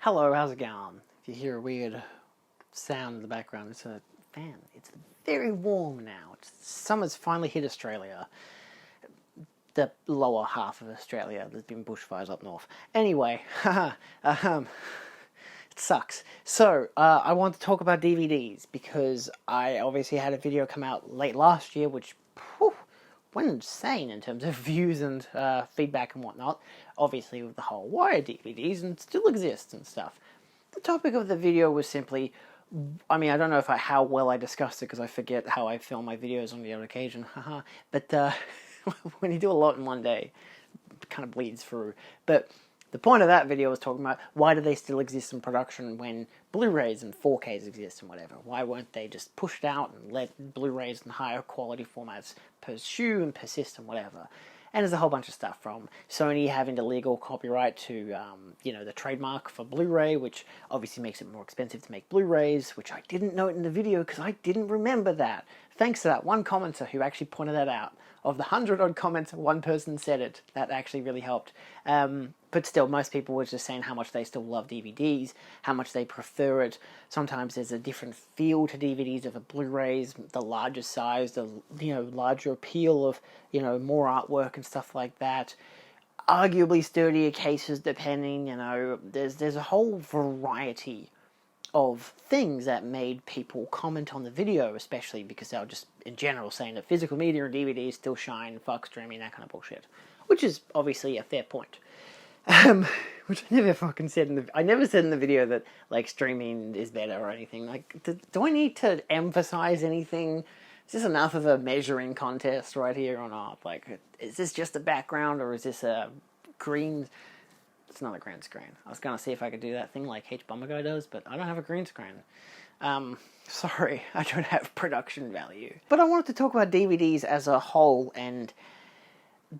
Hello, how's it going? If you hear a weird sound in the background, it's a fan. It's very warm now. Summer's finally hit Australia. The lower half of Australia. There's been bushfires up north. Anyway, it sucks. So, I want to talk about DVDs because I obviously had a video come out late last year, which went insane in terms of views and feedback and whatnot. Obviously, with the whole wire DVDs and still exists and stuff. The topic of the video was simply, I mean, I don't know how well I discussed it because I forget how I film my videos on the odd occasion, haha. But when you do a lot in one day, it kind of bleeds through. But the point of that video was talking about why do they still exist in production when Blu-rays and 4Ks exist and whatever. Why weren't they just pushed out and let Blu-rays and higher quality formats pursue and persist and whatever. And there's a whole bunch of stuff from Sony having the legal copyright to, the trademark for Blu-ray, which obviously makes it more expensive to make Blu-rays, which I didn't note in the video because I didn't remember that. Thanks to that one commenter who actually pointed that out. Of the 100-odd comments, one person said it. That actually really helped. But still, most people were just saying how much they still love DVDs, how much they prefer it. Sometimes there's a different feel to DVDs over Blu-rays, the larger size, the larger appeal of more artwork and stuff like that. Arguably sturdier cases, depending. There's a whole variety of things that made people comment on the video, especially because they were just, in general, saying that physical media and DVDs still shine, fuck streaming, that kind of bullshit. Which is obviously a fair point. Which I never fucking said I never said in the video that, streaming is better or anything. Do I need to emphasize anything? Is this enough of a measuring contest right here or not? Is this just a background or is this a green... It's not a green screen. I was going to see if I could do that thing like H. Bomber Guy does, but I don't have a green screen. Sorry, I don't have production value. But I wanted to talk about DVDs as a whole and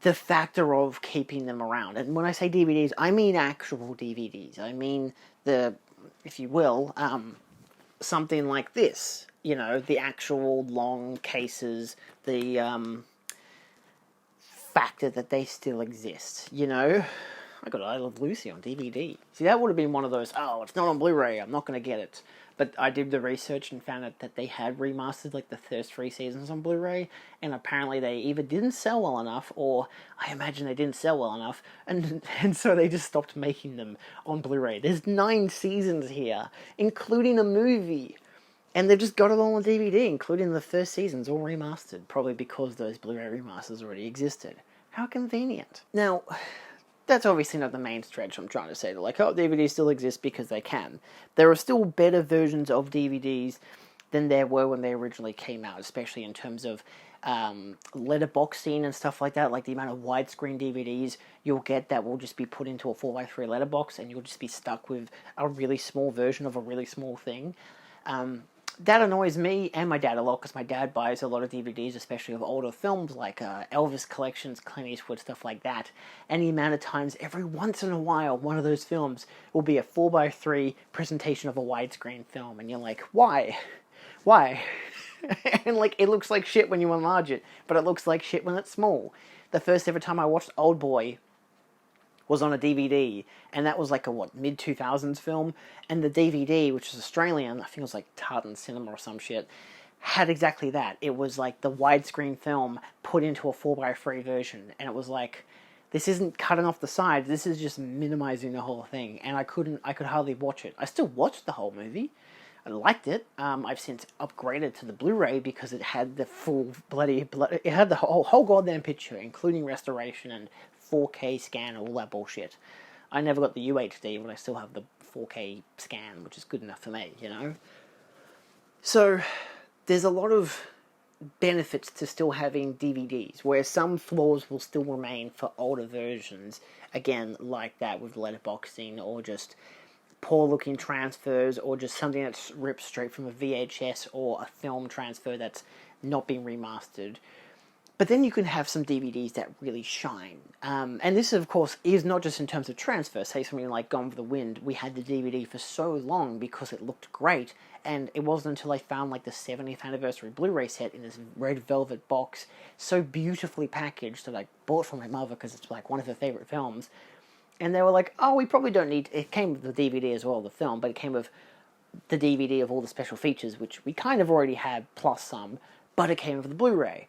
the factor of keeping them around. And when I say DVDs, I mean actual DVDs. I mean if you will, something like this. The actual long cases, the factor that they still exist, I got I Love Lucy on DVD. See, that would have been one of those, it's not on Blu-ray, I'm not going to get it. But I did the research and found out that they had remastered the first 3 seasons on Blu-ray, and apparently they either didn't sell well enough, or I imagine they didn't sell well enough, and so they just stopped making them on Blu-ray. There's 9 seasons here, including a movie. And they've just got it all on DVD, including the first seasons, all remastered, probably because those Blu-ray remasters already existed. How convenient. Now... That's obviously not the main stretch I'm trying to say. DVDs still exist because they can. There are still better versions of DVDs than there were when they originally came out, especially in terms of letterboxing and stuff like that, like the amount of widescreen DVDs you'll get that will just be put into a 4x3 letterbox and you'll just be stuck with a really small version of a really small thing. That annoys me and my dad a lot because my dad buys a lot of DVDs, especially of older films like Elvis collections, Clint Eastwood, stuff like that. And the amount of times, every once in a while, one of those films will be a 4x3 presentation of a widescreen film. And you're like, why? Why? And it looks like shit when you enlarge it, but it looks like shit when it's small. The first ever time I watched Old Boy was on a DVD, and that was mid-2000s film, and the DVD, which is Australian, I think it was Tartan Cinema or some shit, had exactly that. It was the widescreen film put into a 4x3 version, and it was this isn't cutting off the sides, this is just minimizing the whole thing, and I could hardly watch it. I still watched the whole movie. I liked it. I've since upgraded to the Blu-ray because it had the full it had the whole goddamn picture, including restoration and 4K scan and all that bullshit. I never got the UHD, but I still have the 4K scan, which is good enough for me, So, there's a lot of benefits to still having DVDs, where some flaws will still remain for older versions, again, like that with letterboxing, or just poor-looking transfers, or just something that's ripped straight from a VHS or a film transfer that's not been remastered. But then you can have some DVDs that really shine. And this, of course, is not just in terms of transfer. Say something like Gone with the Wind. We had the DVD for so long because it looked great, and it wasn't until I found the 70th anniversary Blu-ray set in this red velvet box, so beautifully packaged, that I bought from my mother because it's one of her favorite films. And they were like, oh, we probably don't need... It came with the DVD as well, the film, but it came with the DVD of all the special features, which we kind of already had, plus some, but it came with the Blu-ray,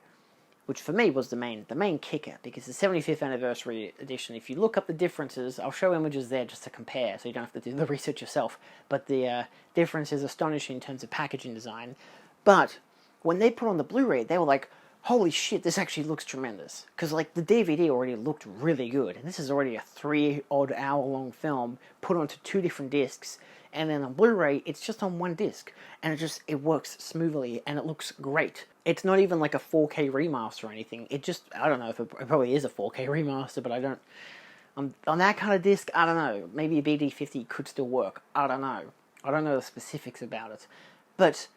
which for me was the main kicker, because the 75th anniversary edition, if you look up the differences, I'll show images there just to compare, so you don't have to do the research yourself, but the difference is astonishing in terms of packaging design. But when they put on the Blu-ray, they were like, holy shit, this actually looks tremendous. Because, like, the DVD already looked really good, and this is already a 3-odd hour long film put onto 2 different discs, and then on Blu-ray, it's just on 1 disc, and it works smoothly, and it looks great. It's not even like a 4K remaster or anything. It just, I don't know if it probably is a 4K remaster, but I don't, on that kind of disc, I don't know. Maybe a BD50 could still work. I don't know. I don't know the specifics about it. But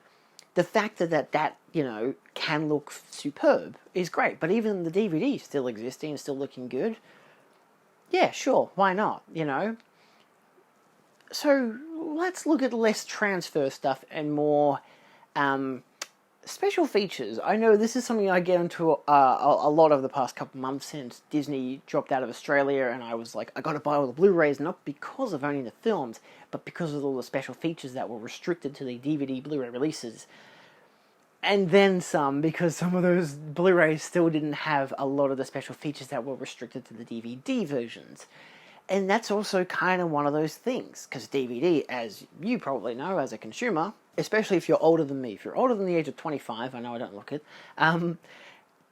the fact that you know, can look superb is great. But even the DVD still existing and still looking good, yeah, sure, why not, you know? So let's look at less transfer stuff and more special features. I know this is something I get into a lot over the past couple months since Disney dropped out of Australia, and I was like, I gotta buy all the Blu-rays, not because of owning the films, but because of all the special features that were restricted to the DVD Blu-ray releases. And then some, because some of those Blu-rays still didn't have a lot of the special features that were restricted to the DVD versions. And that's also kind of one of those things, because DVD, as you probably know as a consumer, especially if you're older than me, if you're older than the age of 25, I know I don't look it,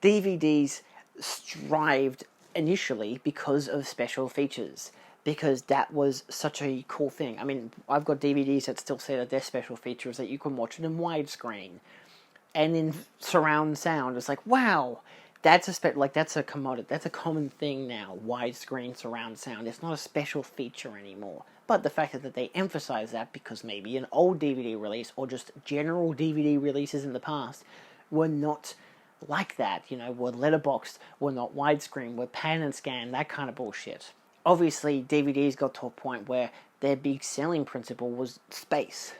DVDs strived initially because of special features, because that was such a cool thing. I mean, I've got DVDs that still say that they're special features, that you can watch it in widescreen, and in surround sound. It's like, wow, that's a commodity, that's a common thing now, widescreen surround sound. It's not a special feature anymore. But the fact that they emphasize that because maybe an old DVD release or just general DVD releases in the past were not like that, you know, were letterboxed, were not widescreen, were pan and scan, that kind of bullshit. Obviously, DVDs got to a point where their big selling principle was space.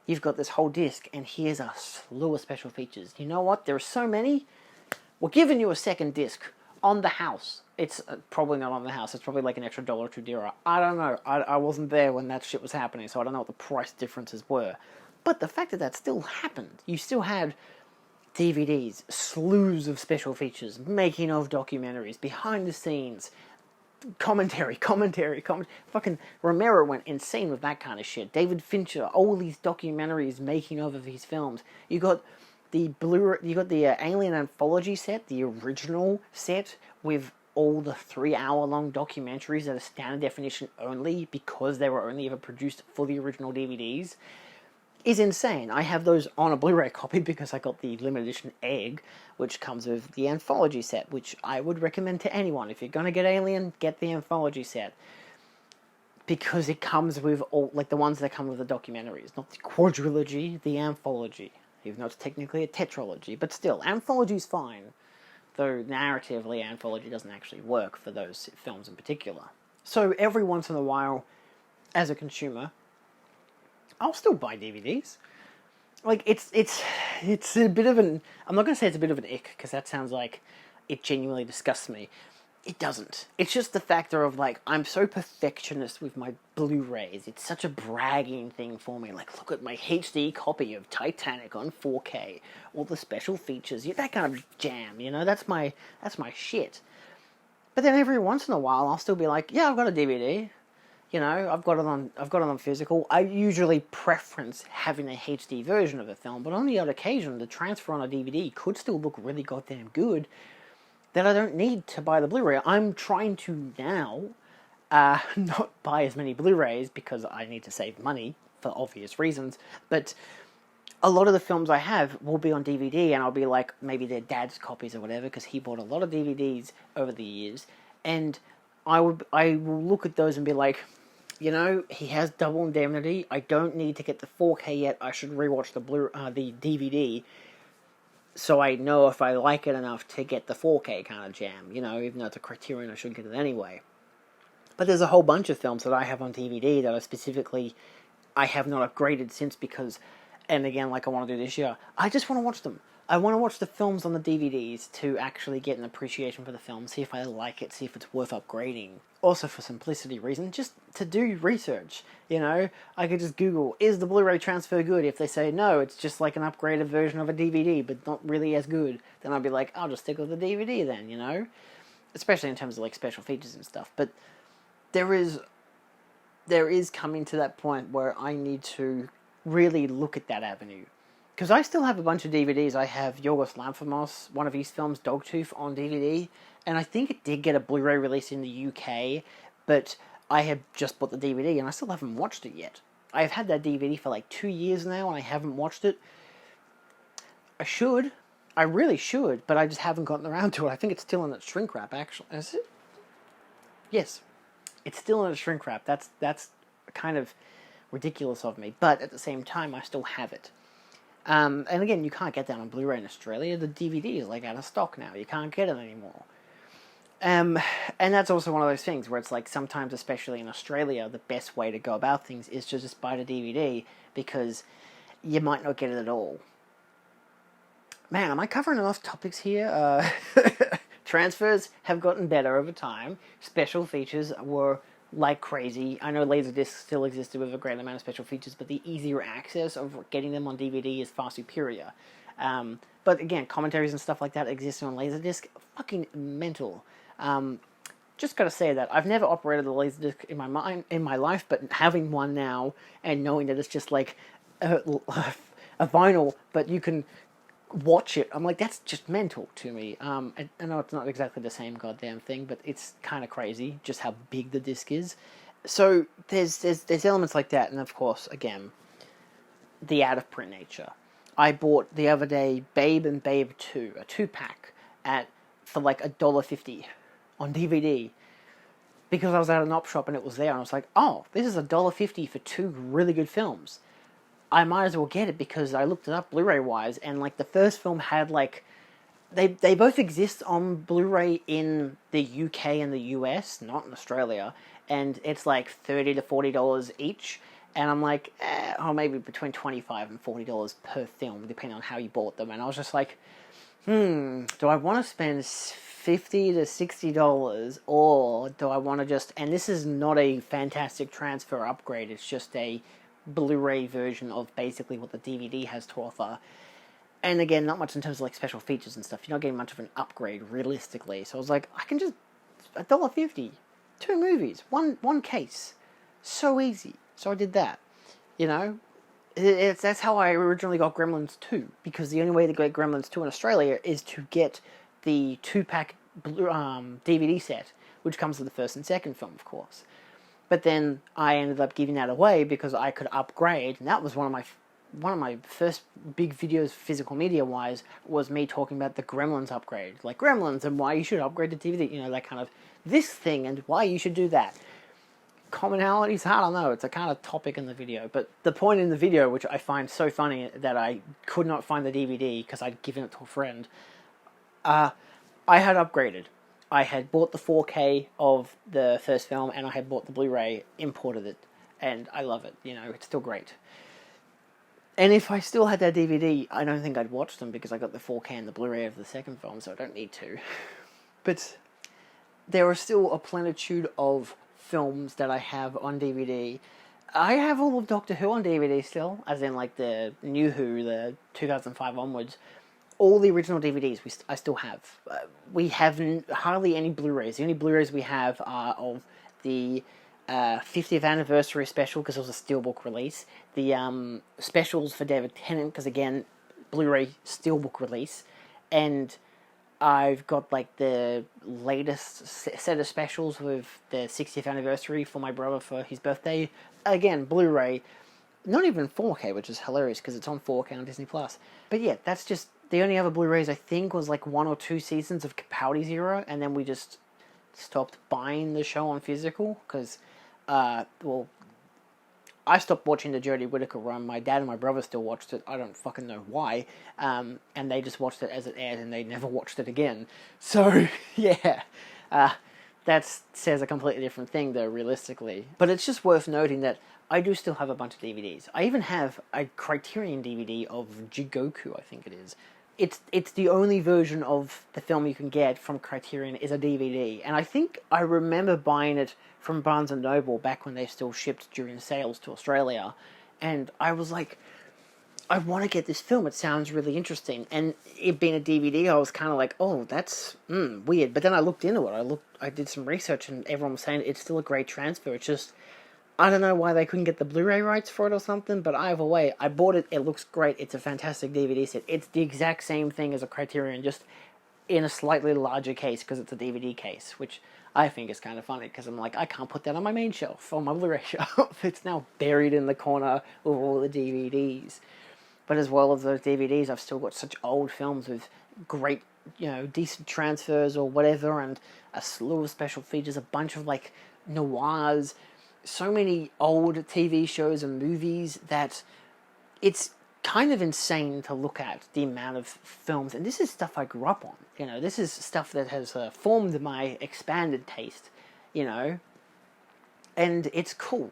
You've got this whole disc, and here's a slew of special features. You know what? There are so many. We're giving you a second disc on the house. It's probably not on the house. It's probably like an extra $1 or $2 dearer. I don't know. I wasn't there when that shit was happening, so I don't know what the price differences were. But the fact that still happened, you still had DVDs, slews of special features, making of documentaries, behind the scenes, commentary. Fucking Romero went insane with that kind of shit. David Fincher, all these documentaries making of his films. You got the Alien Anthology set, the original set, with all the 3-hour-long documentaries that are standard definition only, because they were only ever produced for the original DVDs, is insane. I have those on a Blu-ray copy because I got the limited edition Egg, which comes with the Anthology set, which I would recommend to anyone. If you're going to get Alien, get the Anthology set, because it comes with all, like, the ones that come with the documentaries, not the quadrilogy, the Anthology. Even though it's technically a tetralogy, but still, Anthology's fine. Though narratively, Anthology doesn't actually work for those films in particular. So every once in a while, as a consumer, I'll still buy DVDs. Like, it's a bit of an... I'm not going to say it's a bit of an ick, because that sounds like it genuinely disgusts me. It doesn't. It's just the factor of, like, I'm so perfectionist with my Blu-rays. It's such a bragging thing for me. Like, look at my HD copy of Titanic on 4K. All the special features. That kind of jam, you know? That's my shit. But then every once in a while, I'll still be like, yeah, I've got a DVD. You know, I've got it on physical. I usually preference having a HD version of a film, but on the odd occasion, the transfer on a DVD could still look really goddamn good, that I don't need to buy the Blu-ray. I'm trying to now not buy as many Blu-rays because I need to save money for obvious reasons, but a lot of the films I have will be on DVD, and I'll be like, maybe they're Dad's copies or whatever, because he bought a lot of DVDs over the years, and I will look at those and be like, you know, he has Double Indemnity, I don't need to get the 4K yet, I should rewatch the DVD, so I know if I like it enough to get the 4K kind of jam, you know, even though it's a criterion, I should get it anyway. But there's a whole bunch of films that I have on DVD that are specifically, I have not upgraded since because, and again, like I want to do this year, I just want to watch them. I want to watch the films on the DVDs to actually get an appreciation for the film, see if I like it, see if it's worth upgrading. Also for simplicity reasons, just to do research, you know? I could just Google, is the Blu-ray transfer good? If they say no, it's just like an upgraded version of a DVD, but not really as good, then I'd be like, I'll just stick with the DVD then, you know? Especially in terms of like special features and stuff. But there is coming to that point where I need to really look at that avenue. Because I still have a bunch of DVDs. I have Yorgos Lanthimos, one of his films, Dogtooth, on DVD. And I think it did get a Blu-ray release in the UK, but I have just bought the DVD and I still haven't watched it yet. I've had that DVD for like 2 years now and I haven't watched it. I should. I really should, but I just haven't gotten around to it. I think it's still in its shrink wrap, actually. Is it? Yes. It's still in its shrink wrap. That's kind of ridiculous of me. But at the same time, I still have it. And again, you can't get that on Blu-ray in Australia. The DVD is like out of stock now. You can't get it anymore. And that's also one of those things where it's like sometimes, especially in Australia, the best way to go about things is to just buy the DVD because you might not get it at all. Man, am I covering enough topics here? Transfers have gotten better over time. Special features were like crazy. I know Laserdisc still existed with a great amount of special features, but the easier access of getting them on DVD is far superior. But again, commentaries and stuff like that existing on Laserdisc, fucking mental. Just gotta say that I've never operated a Laserdisc in my life, but having one now and knowing that it's just like a vinyl, but you can watch it, I'm like, that's just mental to me. I know it's not exactly the same goddamn thing, but it's kind of crazy just how big the disc is. So there's elements like that, and of course, again, the out of print nature. I bought the other day Babe and Babe 2, a 2-pack for like $1.50 on DVD because I was at an op shop and it was there, and I was like, oh, this is $1.50 for 2 really good films. I might as well get it because I looked it up Blu-ray wise, and like the first film had like they both exist on Blu-ray in the UK and the US, not in Australia, and it's like $30 to $40 each. And I'm like, or maybe between $25 and $40 per film, depending on how you bought them. And I was just like, do I want to spend $50 to $60, or do I want to just... And this is not a fantastic transfer upgrade, it's just a Blu-ray version of basically what the DVD has to offer. And again, not much in terms of like special features and stuff. You're not getting much of an upgrade, realistically. So I was like, I can just... $1.50, 2 movies, one case. So easy. So I did that, you know? That's how I originally got Gremlins 2, because the only way to get Gremlins 2 in Australia is to get the 2-pack DVD set, which comes with the first and second film, of course. But then I ended up giving that away because I could upgrade, and that was one of my first big videos, physical media-wise, was me talking about the Gremlins upgrade. Like, Gremlins and why you should upgrade the DVD, you know, that kind of, this thing and why you should do that. Commonalities, I don't know, it's a kind of topic in the video, but the point in the video, which I find so funny that I could not find the DVD because I'd given it to a friend, I had upgraded. I had bought the 4K of the first film, and I had bought the Blu-ray, imported it, and I love it, you know, it's still great. And if I still had that DVD, I don't think I'd watch them because I got the 4K and the Blu-ray of the second film, so I don't need to. But there are still a plenitude of films that I have on DVD. I have all of Doctor Who on DVD still, as in like the New Who, the 2005 onwards. All the original DVDs I still have. We have hardly any Blu-rays. The only Blu-rays we have are of the 50th anniversary special, because it was a steelbook release. The specials for David Tennant, because again, Blu-ray steelbook release. And I've got like the latest set of specials with the 60th anniversary for my brother for his birthday. Again, Blu-ray, not even 4K, which is hilarious because it's on 4K on Disney+. But yeah, that's just the only other Blu-rays I think was like 1 or 2 seasons of Capaldi's era, and then we just stopped buying the show on physical because, well, I stopped watching the Jodie Whittaker run. My dad and my brother still watched it. I don't fucking know why. And they just watched it as it aired, and they never watched it again. So, yeah. That says a completely different thing, though, realistically. But it's just worth noting that I do still have a bunch of DVDs. I even have a Criterion DVD of Jigoku, I think it is. it's the only version of the film you can get from Criterion is a DVD, and I think I remember buying it from Barnes and Noble back when they still shipped during sales to Australia, and I was like, I want to get this film. It sounds really interesting, and it being a DVD, I was kind of like, oh, that's weird. But then I looked into it. I did some research, and everyone was saying it's still a great transfer. It's just I don't know why they couldn't get the Blu-ray rights for it or something, but either way, I bought it. It looks great. It's a fantastic DVD set. It's the exact same thing as a Criterion, just in a slightly larger case because it's a DVD case, which I think is kind of funny because I'm like, I can't put that on my main shelf, on my Blu-ray shelf. It's now buried in the corner with all the DVDs. But as well as those DVDs, I've still got such old films with great, decent transfers or whatever, and a slew of special features, a bunch of, like, noirs, so many old TV shows and movies that it's kind of insane to look at the amount of films. And this is stuff I grew up on. This is stuff that has formed my expanded taste, and it's cool.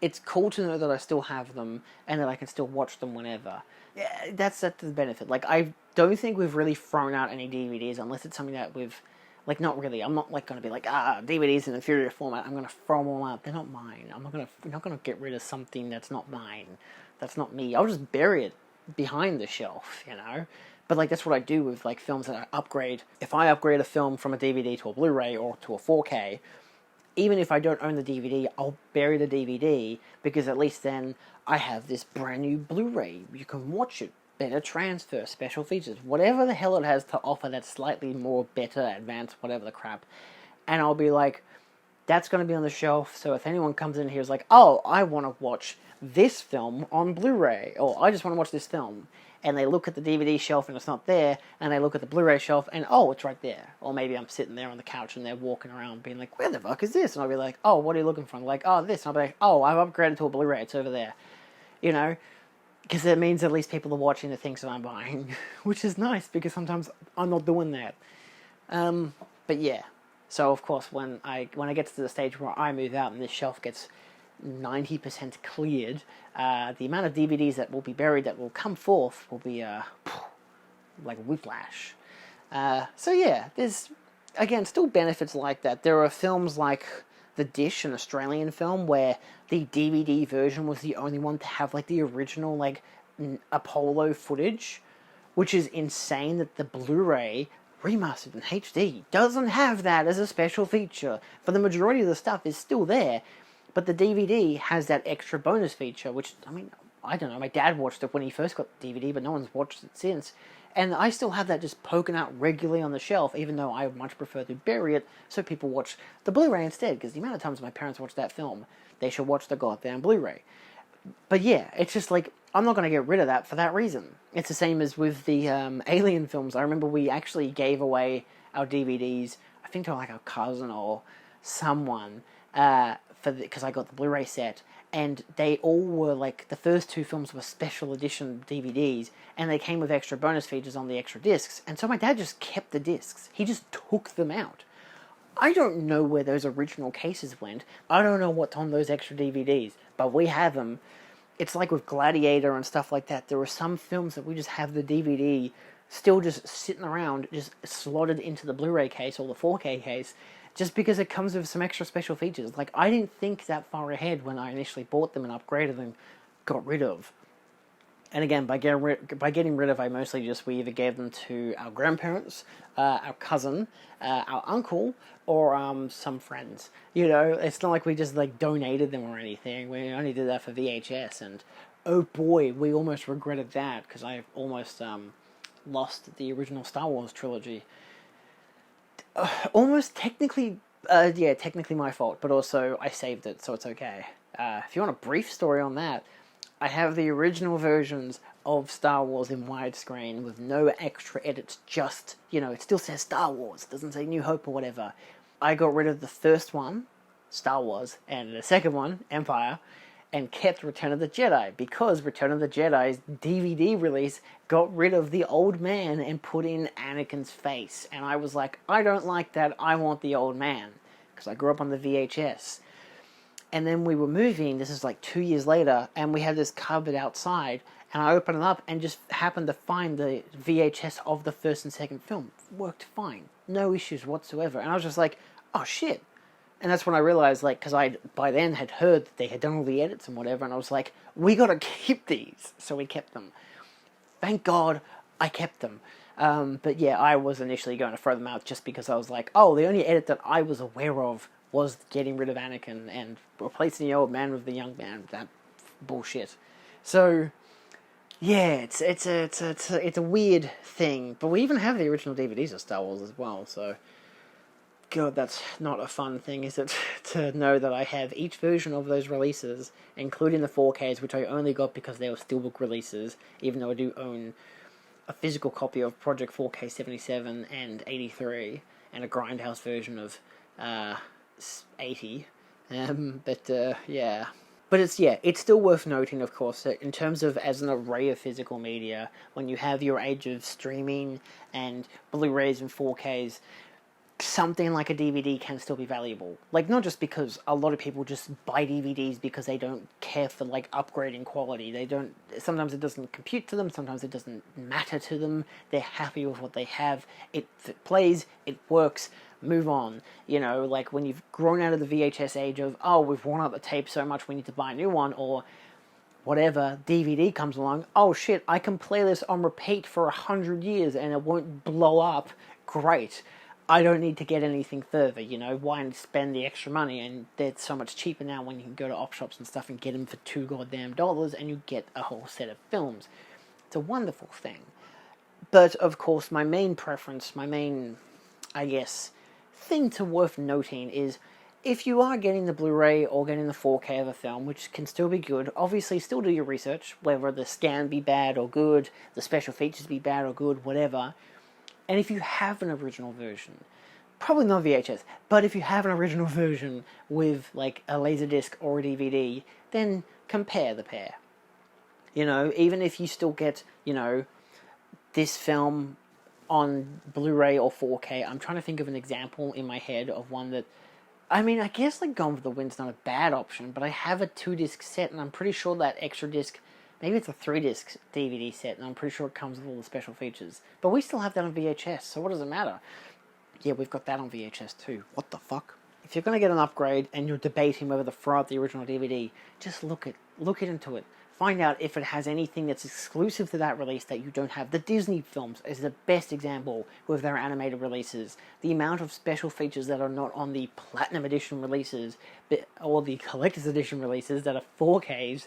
It's cool to know that I still have them and that I can still watch them whenever. Yeah, that's the benefit. Like, I don't think we've really thrown out any DVDs unless it's something that we've... Like, not really. I'm not, like, going to be like, DVDs in inferior format. I'm going to throw them all out. They're not mine. I'm not going to get rid of something that's not mine. That's not me. I'll just bury it behind the shelf, But, like, that's what I do with, like, films that I upgrade. If I upgrade a film from a DVD to a Blu-ray or to a 4K... Even if I don't own the DVD, I'll bury the DVD, because at least then I have this brand new Blu-ray. You can watch it, better transfer, special features, whatever the hell it has to offer that's slightly more better, advanced, whatever the crap. And I'll be like, that's going to be on the shelf, so if anyone comes in here is like, oh, I want to watch this film on Blu-ray, or I just want to watch this film, and they look at the DVD shelf and it's not there, and they look at the Blu-ray shelf and, oh, it's right there. Or maybe I'm sitting there on the couch and they're walking around being like, where the fuck is this? And I'll be like, oh, what are you looking for? And they're like, oh, this. And I'll be like, oh, I've upgraded to a Blu-ray, it's over there. Because it means at least people are watching the things that I'm buying, which is nice, because sometimes I'm not doing that. But yeah, so of course when I get to the stage where I move out and this shelf gets 90% cleared, the amount of DVDs that will be buried that will come forth will be like whiplash. So yeah, there's again still benefits like that. There are films like The Dish, an Australian film, where the DVD version was the only one to have like the original like Apollo footage, which is insane that the Blu-ray remastered in HD doesn't have that as a special feature. For the majority of the stuff is still there. But the DVD has that extra bonus feature, which, I mean, I don't know, my dad watched it when he first got the DVD, but no one's watched it since. And I still have that just poking out regularly on the shelf, even though I much prefer to bury it so people watch the Blu-ray instead, because the amount of times my parents watched that film, they should watch the goddamn Blu-ray. But yeah, it's just like, I'm not going to get rid of that for that reason. It's the same as with the Alien films. I remember we actually gave away our DVDs, I think to like our cousin or someone, because I got the Blu-ray set, and they all were like, the first two films were special edition DVDs, and they came with extra bonus features on the extra discs, and so my dad just kept the discs. He just took them out. I don't know where those original cases went. I don't know what's on those extra DVDs, but we have them. It's like with Gladiator and stuff like that. There are some films that we just have the DVD still just sitting around, just slotted into the Blu-ray case or the 4K case, just because it comes with some extra special features. Like, I didn't think that far ahead when I initially bought them and upgraded them, got rid of. And again, by getting rid of, I mostly we either gave them to our grandparents, our cousin, our uncle, or some friends. It's not like we just like donated them or anything. We only did that for VHS, and oh boy, we almost regretted that, because I almost lost the original Star Wars trilogy. Almost technically my fault, but also I saved it, so it's okay. If you want a brief story on that, I have the original versions of Star Wars in widescreen with no extra edits, just, it still says Star Wars, it doesn't say New Hope or whatever. I got rid of the first one, Star Wars, and the second one, Empire, and kept Return of the Jedi, because Return of the Jedi's DVD release got rid of the old man and put in Anakin's face. And I was like, I don't like that, I want the old man, because I grew up on the VHS. And then we were moving, this is like 2 years later, and we had this cupboard outside, And I opened it up and just happened to find the VHS of the first and second film. Worked fine. No issues whatsoever. And I was just like, oh shit. And that's when I realized, like, because I by then had heard that they had done all the edits and whatever, and I was like, we gotta keep these. So we kept them. Thank God I kept them. But yeah, I was initially going to throw them out just because I was like, oh, the only edit that I was aware of was getting rid of Anakin and replacing the old man with the young man. That bullshit. So yeah, it's a weird thing. But we even have the original DVDs of Star Wars as well. So God, that's not a fun thing, is it? To know that I have each version of those releases, including the 4Ks, which I only got because they were steelbook releases, even though I do own a physical copy of Project 4K 77 and 83, and a Grindhouse version of 80. Yeah. But it's still worth noting, of course, that in terms of as an array of physical media, when you have your age of streaming and Blu-rays and 4Ks, something like a DVD can still be valuable. Like, not just because a lot of people just buy DVDs because they don't care for, like, upgrading quality. They don't... Sometimes it doesn't compute to them. Sometimes it doesn't matter to them. They're happy with what they have. If it plays, it works, move on. You know, like, when you've grown out of the VHS age of, oh, we've worn out the tape so much we need to buy a new one, or whatever, DVD comes along, oh shit, I can play this on repeat for 100 years and it won't blow up. Great. I don't need to get anything further, you know, why spend the extra money? And they're so much cheaper now when you can go to op shops and stuff and get them for $2 goddamn and you get a whole set of films. It's a wonderful thing. But, of course, my main preference, my main, I guess, thing to worth noting is, if you are getting the Blu-ray or getting the 4K of a film, which can still be good, obviously still do your research, whether the scan be bad or good, the special features be bad or good, whatever. And if you have an original version, probably not VHS, but if you have an original version with, like, a Laserdisc or a DVD, then compare the pair. You know, even if you still get, you know, this film on Blu-ray or 4K, I'm trying to think of an example in my head of one that, I mean, I guess, like, Gone with the Wind's not a bad option, but I have a 2-disc set, and I'm pretty sure that extra disc... Maybe it's a 3-disc DVD set, and I'm pretty sure it comes with all the special features. But we still have that on VHS, so what does it matter? Yeah, we've got that on VHS too. What the fuck? If you're going to get an upgrade, and you're debating whether to throw out the original DVD, just look into it. Find out if it has anything that's exclusive to that release that you don't have. The Disney films is the best example with their animated releases. The amount of special features that are not on the Platinum Edition releases, or the Collector's Edition releases that are 4Ks,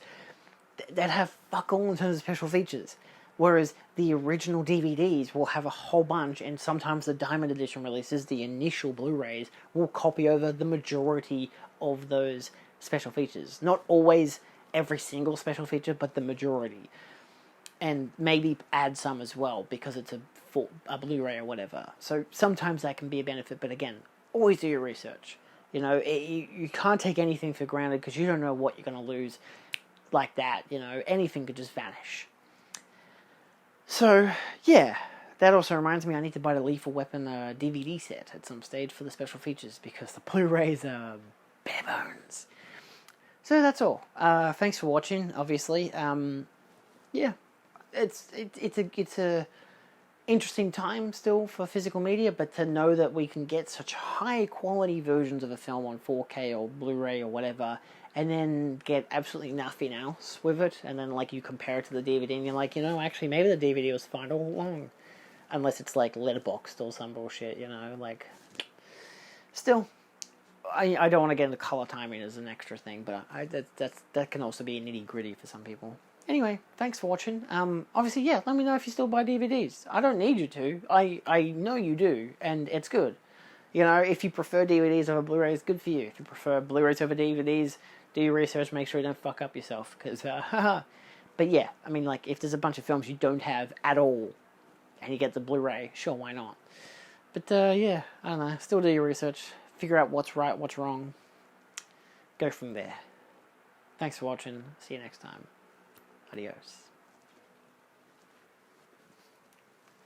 that have fuck all in terms of special features. Whereas the original DVDs will have a whole bunch, and sometimes the Diamond Edition releases, the initial Blu-rays, will copy over the majority of those special features. Not always every single special feature, but the majority. And maybe add some as well, because it's a Blu-ray or whatever. So sometimes that can be a benefit, but again, always do your research. You know, you can't take anything for granted, because you don't know what you're going to lose. Like that, you know, anything could just vanish. So, yeah, that also reminds me I need to buy the Lethal Weapon DVD set at some stage for the special features, because the Blu-rays are bare bones. So that's all. Thanks for watching, obviously. Yeah, it's a interesting time still for physical media, but to know that we can get such high quality versions of a film on 4K or Blu-ray or whatever, and then get absolutely nothing else with it, and then, like, you compare it to the DVD, and you're like, you know, actually, maybe the DVD was fine all along. Unless it's, like, letterboxed or some bullshit, you know, like... Still, I don't want to get into color timing as an extra thing, but that can also be nitty-gritty for some people. Anyway, thanks for watching. Obviously, yeah, let me know if you still buy DVDs. I don't need you to. I know you do, and it's good. You know, if you prefer DVDs over Blu-rays, good for you. If you prefer Blu-rays over DVDs, do your research, make sure you don't fuck up yourself, because, But yeah, I mean, like, if there's a bunch of films you don't have at all, and you get the Blu-ray, sure, why not? But, yeah, I don't know, still do your research, figure out what's right, what's wrong, go from there. Thanks for watching, see you next time. Adios.